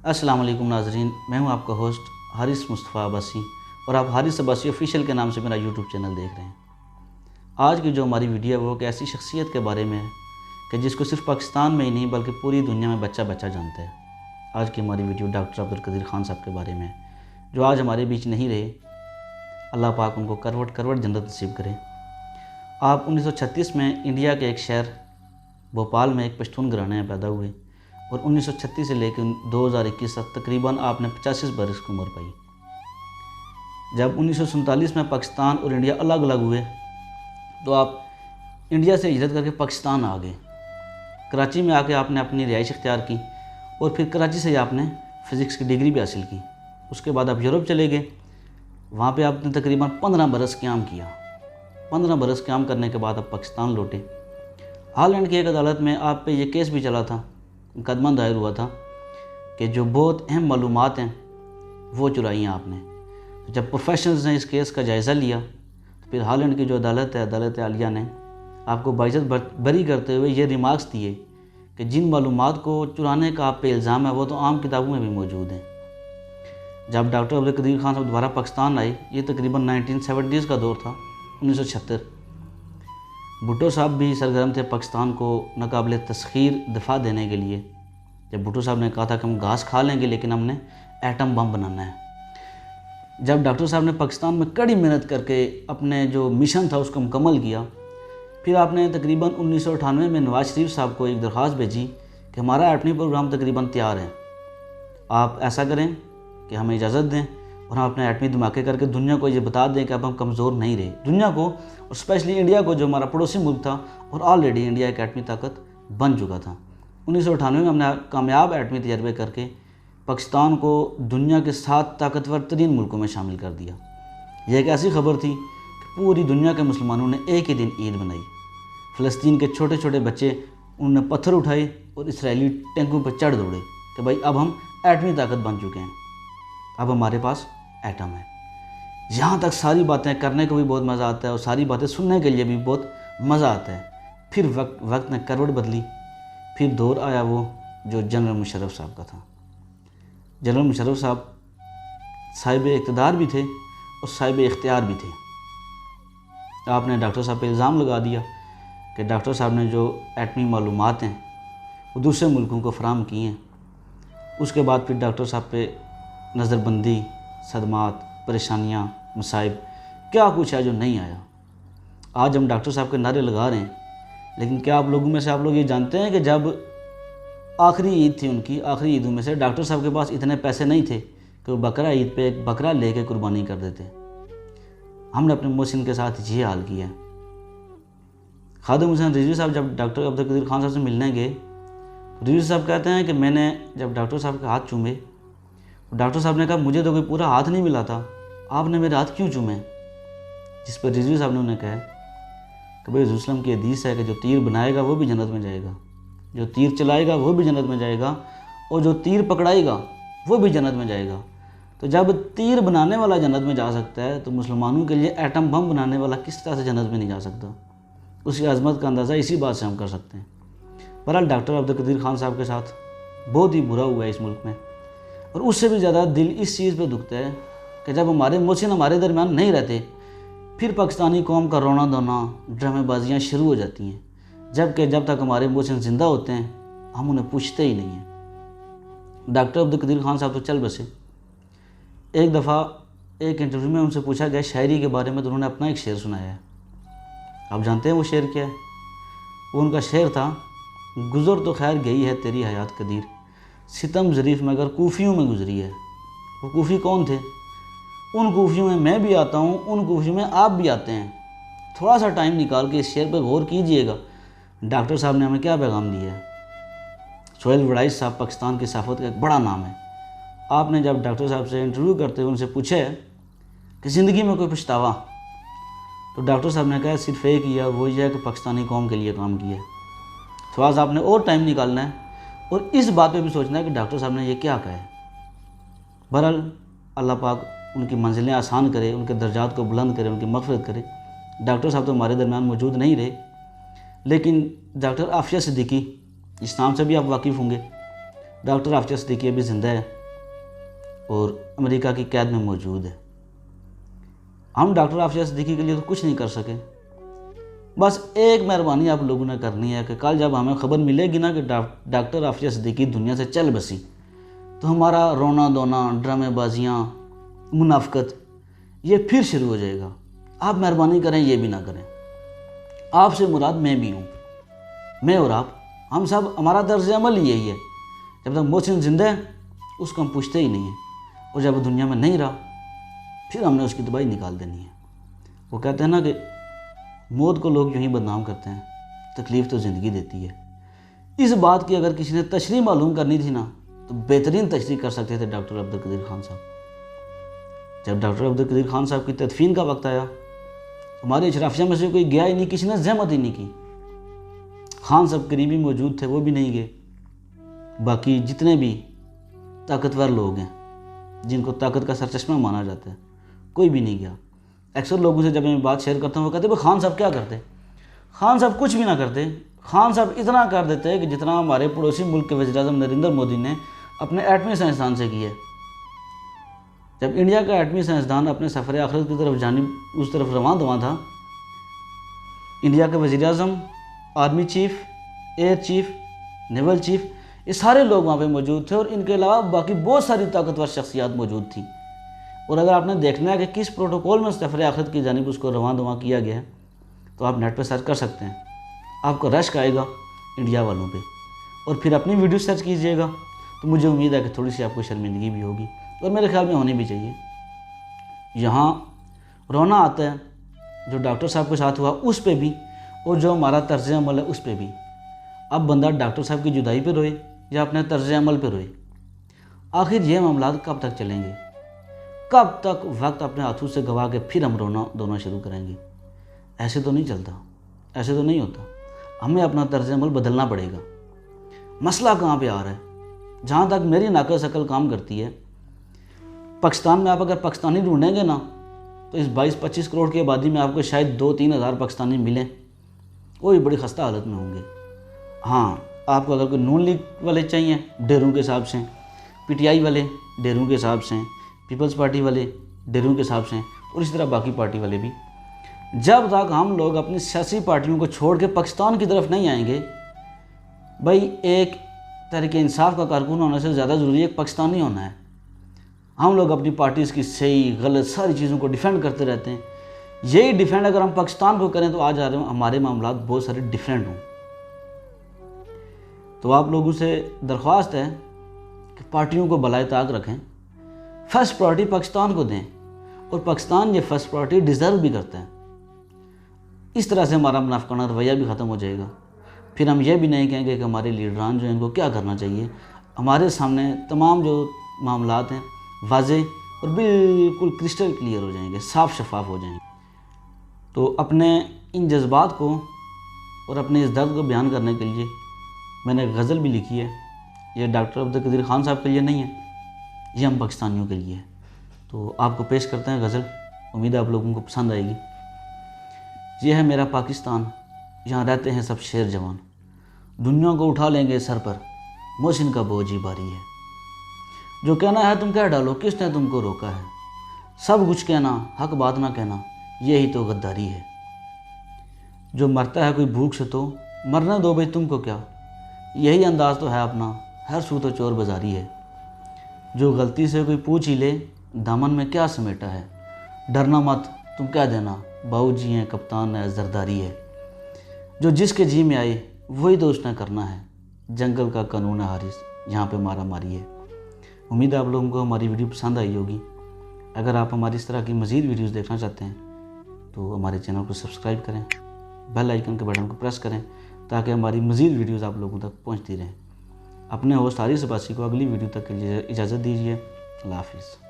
अस्सलाम वालेकुम नाजरीन, मैं हूं आपका होस्ट हारिस मुस्तफ़ा अब्बासी और आप हारिस अब्बासी ऑफिशियल के नाम से मेरा यूट्यूब चैनल देख रहे हैं। आज की जो हमारी वीडियो है वो एक ऐसी शख्सियत के बारे में है कि जिसको सिर्फ पाकिस्तान में ही नहीं बल्कि पूरी दुनिया में बच्चा बच्चा जानता है। आज की हमारी वीडियो डॉक्टर अब्दुल कदीर खान साहब के बारे में है, जो आज हमारे बीच नहीं रहे। अल्लाह पाक उनको करवट करवट जन्नत नसीब करे। आप 1936 में इंडिया के एक शहर भोपाल में एक पश्तून घराने में पैदा हुए और 1936 से लेकर 2021 तक तकरीबन आपने 85 बरस की उम्र पाई। जब 1947 में पाकिस्तान और इंडिया अलग अलग हुए तो आप इंडिया से हिजरत करके पाकिस्तान आ गए। कराची में आके आपने अपनी रिहाइश इख्तियार की और फिर कराची से आपने फ़िज़िक्स की डिग्री भी हासिल की। उसके बाद आप यूरोप चले गए, वहाँ पे आपने तकरीबन 15 बरस क़याम किया। 15 बरस क़याम करने के बाद आप पाकिस्तान लौटे। हॉलैंड की एक अदालत में आप पे ये केस भी चला था, मुकदमा दायर हुआ था कि जो बहुत अहम मालूमात हैं वो चुराई हैं आपने। तो जब प्रोफेशनल्स ने इस केस का जायज़ा लिया तो फिर हॉलैंड की जो अदालत है, अदालत आलिया ने आपको बाइज्जत बरी करते हुए ये रिमार्क्स दिए कि जिन मालूमात को चुराने का आप पे इल्ज़ाम है वो तो आम किताबों में भी मौजूद हैं। जब डॉक्टर अब्दुल कदीर खान साहब दोबारा पाकिस्तान आए, ये तकरीबन 1970s का दौर था, 1976। भुट्टो साहब भी सरगर्म थे पाकिस्तान को नाकाबिल तस्खीर दफ़ा देने के लिए। जब भुट्टो साहब ने कहा था कि हम घास खा लेंगे लेकिन हमने एटम बम बनाना है। जब डॉक्टर साहब ने पाकिस्तान में कड़ी मेहनत करके अपने जो मिशन था उसको मुकम्मल किया, फिर आपने तकरीबन 1998 में नवाज शरीफ साहब को एक दरख्वास्त भेजी कि हमारा एटमी प्रोग्राम तकरीबन तैयार है, आप ऐसा करें कि हमें इजाज़त दें और हम अपने एटमी धमाके करके दुनिया को ये बता दें कि अब हम कमज़ोर नहीं रहे। दुनिया को और स्पेशली इंडिया को, जो हमारा पड़ोसी मुल्क था और ऑलरेडी इंडिया एक एटमी ताकत बन चुका था। 1998 में हमने कामयाब एटमी तजर्बे करके पाकिस्तान को दुनिया के 7 ताकतवर तरीन मुल्कों में शामिल कर दिया। यह एक ऐसी खबर थी कि पूरी दुनिया के मुसलमानों ने एक ही दिन ईद मनाई। फ़लस्तीन के छोटे छोटे बच्चे उन्होंने पत्थर उठाए और इसराइली टैंकों पर चढ़ दौड़े कि भाई अब हम एटमी ताकत बन चुके हैं, अब हमारे पास एटम है। यहाँ तक सारी बातें करने को भी बहुत मज़ा आता है और सारी बातें सुनने के लिए भी बहुत मज़ा आता है। फिर वक्त ने करवट बदली, फिर दौर आया वो जो जनरल मुशर्रफ साहब का था। जनरल मुशर्रफ साहब साहिब इक़्तिदार भी थे और साहिब इख्तियार भी थे। आपने डॉक्टर साहब पे इल्ज़ाम लगा दिया कि डॉक्टर साहब ने जो एटमी मालूमात हैं वो दूसरे मुल्कों को फ़राहम की हैं। उसके बाद फिर डॉक्टर साहब पे नज़रबंदी, सदमात, परेशानियाँ, मसाइब, क्या कुछ है जो नहीं आया। आज हम डॉक्टर साहब के नारे लगा रहे हैं, लेकिन क्या आप लोगों में से आप लोग ये जानते हैं कि जब आखिरी ईद थी उनकी, आखिरी ईदों में से डॉक्टर साहब के पास इतने पैसे नहीं थे कि वो बकरा ईद पे एक बकरा लेके कुर्बानी कर देते। हमने अपने मोहसिन के साथ ये हाल किया। खादिम हुसैन रिजवी साहब जब डॉक्टर अब्दुल कदीर खान साहब से मिलने गए, रिजवी साहब कहते हैं कि मैंने जब डॉक्टर साहब के हाथ चूमे, डॉक्टर साहब ने कहा मुझे तो कोई पूरा हाथ नहीं मिला था, आपने मेरे हाथ क्यों चूमे? जिस पर रिजवी साहब ने उन्हें कहा कि भाई रसूलुल्लाह की हदीस है कि जो तीर बनाएगा वो भी जन्नत में जाएगा, जो तीर चलाएगा वो भी जन्नत में जाएगा और जो तीर पकड़ाएगा वो भी जन्नत में जाएगा। तो जब तीर बनाने वाला जन्नत में जा सकता है तो मुसलमानों के लिए एटम बम बनाने वाला किस तरह से जन्नत में नहीं जा सकता? उसकी अज़मत का अंदाज़ा इसी बात से हम कर सकते हैं। बहरहाल डॉक्टर अब्दुल कदीर खान साहब के साथ बहुत ही बुरा हुआ है इस मुल्क में, और उससे भी ज़्यादा दिल इस चीज़ पे दुखता है कि जब हमारे मोहसिन हमारे दरमियान नहीं रहते फिर पाकिस्तानी कौम का रोना धोना, ड्रामेबाजियाँ शुरू हो जाती हैं, जबकि जब तक हमारे मोहसिन ज़िंदा होते हैं हम उन्हें पूछते ही नहीं हैं। डॉक्टर अब्दुल कदीर खान साहब तो चल बसे। एक दफ़ा एक इंटरव्यू में उनसे पूछा गया शायरी के बारे में, तो उन्होंने अपना एक शेर सुनाया है। आप जानते हैं वो शेर क्या है? वो उनका शेर था, गुज़र तो खैर गई है तेरी हयात कदीर, सितम ज़रीफ़ मगर कूफियों में गुजरी है। वो कूफी कौन थे? उन कूफियों में मैं भी आता हूँ, उन कूफियों में आप भी आते हैं। थोड़ा सा टाइम निकाल के इस शेर पर गौर कीजिएगा, डॉक्टर साहब ने हमें क्या पैगाम दिया है। सोहेल वड़ाइस साहब पाकिस्तान की सहाफ़त का एक बड़ा नाम है। आपने जब डॉक्टर साहब से इंटरव्यू करते हुए उनसे पूछे कि ज़िंदगी में कोई पछतावा, तो डॉक्टर साहब ने कहा सिर्फ एक ही है, वो ये है कि पाकिस्तानी कौम के लिए काम किया। थोड़ा सा आपने और टाइम निकालना है और इस बात पे भी सोचना है कि डॉक्टर साहब ने ये क्या कहा है। बहरहाल अल्लाह पाक उनकी मंजिलें आसान करे, उनके दर्जात को बुलंद करे, उनकी मग़फ़िरत करे। डॉक्टर साहब तो हमारे दरमियान मौजूद नहीं रहे, लेकिन डॉक्टर आफिया सिद्दीकी, इस नाम से भी आप वाकिफ़ होंगे। डॉक्टर आफिया सिद्दीकी अभी ज़िंदा है, और अमेरिका की कैद में मौजूद है। हम डॉक्टर आफिया सिद्दीकी के लिए तो कुछ नहीं कर सके। बस एक मेहरबानी आप लोगों ने करनी है कि कल जब हमें खबर मिलेगी ना कि डॉक्टर आफिया सिद्दीकी दुनिया से चल बसी, तो हमारा रोना धोना, ड्रामेबाजियाँ, मुनाफकत ये फिर शुरू हो जाएगा। आप मेहरबानी करें, ये भी ना करें। आपसे मुराद मैं भी हूँ, मैं और आप, हम सब, हमारा तर्ज अमल ही यही है। जब तक मोहसिन जिंदा है उसको हम पूछते ही नहीं हैं, और जब वो दुनिया में नहीं रहा फिर हमने उसकी दवाई निकाल देनी है। वो कहते हैं ना कि मौत को लोग यूँ ही बदनाम करते हैं, तकलीफ़ तो ज़िंदगी देती है। इस बात की अगर किसी ने तशरीह मालूम करनी थी ना, तो बेहतरीन तशरीह कर सकते थे डॉक्टर अब्दुल कदीर खान साहब। जब डॉक्टर अब्दुल कदीर खान साहब की तदफीन का वक्त आया, हमारे अशराफिया में से कोई गया ही नहीं, किसी ने जहमत ही नहीं की। खान साहब करीबी मौजूद थे, वो भी नहीं गए। बाकी जितने भी ताकतवर लोग हैं, जिनको ताकत का सरचश्मा माना जाता है, कोई भी नहीं गया। अक्सर लोगों से जब मैं बात शेयर करता हूँ वो कहते हैं खान साहब क्या करते? खान साहब कुछ भी ना करते। खान साहब इतना कर देते हैं कि जितना हमारे पड़ोसी मुल्क के वज़ीर-ए-आज़म नरेंद्र मोदी ने अपने एटमी साइंसदान से किया। जब इंडिया का एटमी साइंसदान अपने सफ़र आखिरत की तरफ उस तरफ रवां था, इंडिया के वज़ीर-ए-आज़म, army chief, air chief, naval chief, ये सारे लोग वहाँ पे मौजूद थे, और इनके अलावा बाकी बहुत सारी ताकतवर शख्सियात मौजूद थी। और अगर आपने देखना है कि किस प्रोटोकॉल में सफ़र आखिरत की जानिब उसको रवां किया गया है, तो आप नेट पर सर्च कर सकते हैं। आपको रश्क आएगा इंडिया वालों पे, और फिर अपनी वीडियो सर्च कीजिएगा, तो मुझे उम्मीद है कि थोड़ी सी आपको शर्मिंदगी भी होगी, और मेरे ख्याल में होनी भी चाहिए। यहाँ रोना आता है जो डॉक्टर साहब के साथ हुआ उस पर भी, और जो हमारा तर्ज अमल है उस पर भी। अब बंदा डॉक्टर साहब की जुदाई पर रोए या अपने तर्ज अमल पर रोए, आखिर ये मामला कब तक चलेंगे? कब तक वक्त अपने हाथों से गवा के फिर हम रोना धोना शुरू करेंगे? ऐसे तो नहीं चलता, ऐसे तो नहीं होता। हमें अपना तर्ज अमल बदलना पड़ेगा। मसला कहाँ पे आ रहा है? जहाँ तक मेरी नाकस अकल काम करती है, पाकिस्तान में आप अगर पाकिस्तानी ढूंढेंगे ना, तो इस 22-25 करोड़ की आबादी में आपको शायद 2-3 हज़ार पाकिस्तानी मिलें, वो भी बड़ी खस्ता हालत में होंगे। हाँ, आपको अगर कोई नून लीग वाले चाहिए डेरों के हिसाब से, पीटीआई वाले डेरों के हिसाब से, पीपल्स पार्टी वाले डेरों के हिसाब से, और इसी तरह बाकी पार्टी वाले भी, जब तक हम लोग अपनी सियासी पार्टियों को छोड़ के पाकिस्तान की तरफ नहीं आएंगे, भाई एक तहरीके इंसाफ का कारकुन होने से ज़्यादा ज़रूरी एक पाकिस्तानी होना है। हम लोग अपनी पार्टीज़ की सही गलत सारी चीज़ों को डिफेंड करते रहते हैं। यही डिफेंड अगर हम पाकिस्तान को करें तो आज हमारे मामला बहुत सारे डिफरेंट हों। तो आप लोगों से दरख्वास्त है कि पार्टियों को भलाई ताक रखें, फर्स्ट प्रायोरिटी पाकिस्तान को दें, और पाकिस्तान ये फर्स्ट प्रायोरिटी डिज़र्व भी करता है। इस तरह से हमारा मुनाफिकाना रवैया भी ख़त्म हो जाएगा। फिर हम ये भी नहीं कहेंगे कि हमारे लीडरान जो हैं इनको क्या करना चाहिए। हमारे सामने तमाम जो मामलात हैं वाज़े और बिल्कुल क्रिस्टल क्लियर हो जाएंगे, साफ़ शफाफ हो जाएंगे। तो अपने इन जज्बात को और अपने इस दर्द को बयान करने के लिए मैंने एक गज़ल भी लिखी है। ये डॉक्टर अब्दुल कदीर खान साहब के लिए नहीं है, ये हम पाकिस्तानियों के लिए है। तो आपको पेश करते हैं गज़ल, उम्मीद है आप लोगों को पसंद आएगी। ये है मेरा पाकिस्तान, यहाँ रहते हैं सब शेर जवान, दुनिया को उठा लेंगे सर पर, मोहसिन का बोझ ही भारी है। जो कहना है तुम कह डालो, किसने तुमको रोका है, सब कुछ कहना हक बात ना कहना, यही तो गद्दारी है। जो मरता है कोई भूख से तो मरने दो भाई तुमको क्या, यही अंदाज़ तो है अपना, हर सू तो चोर बाजारी है। जो गलती से कोई पूछ ही ले, दामन में क्या समेटा है, डरना मत तुम कह देना, बाऊ जी हैं कप्तान है जरदारी है। जो जिसके जी में आए वही तो उसने करना है, जंगल का कानून है हारिस, यहाँ पे मारा मारी है। उम्मीद है आप लोगों को हमारी वीडियो पसंद आई होगी। अगर आप हमारी इस तरह की मज़ीद वीडियोस देखना चाहते हैं तो हमारे चैनल को सब्सक्राइब करें, बेल आइकन के बटन को प्रेस करें, ताकि हमारी मज़ीद वीडियोस आप लोगों तक पहुंचती रहें। अपने होस्ट हारिस अब्बासी को अगली वीडियो तक के लिए इजाज़त दीजिए। अल्लाह हाफिज़।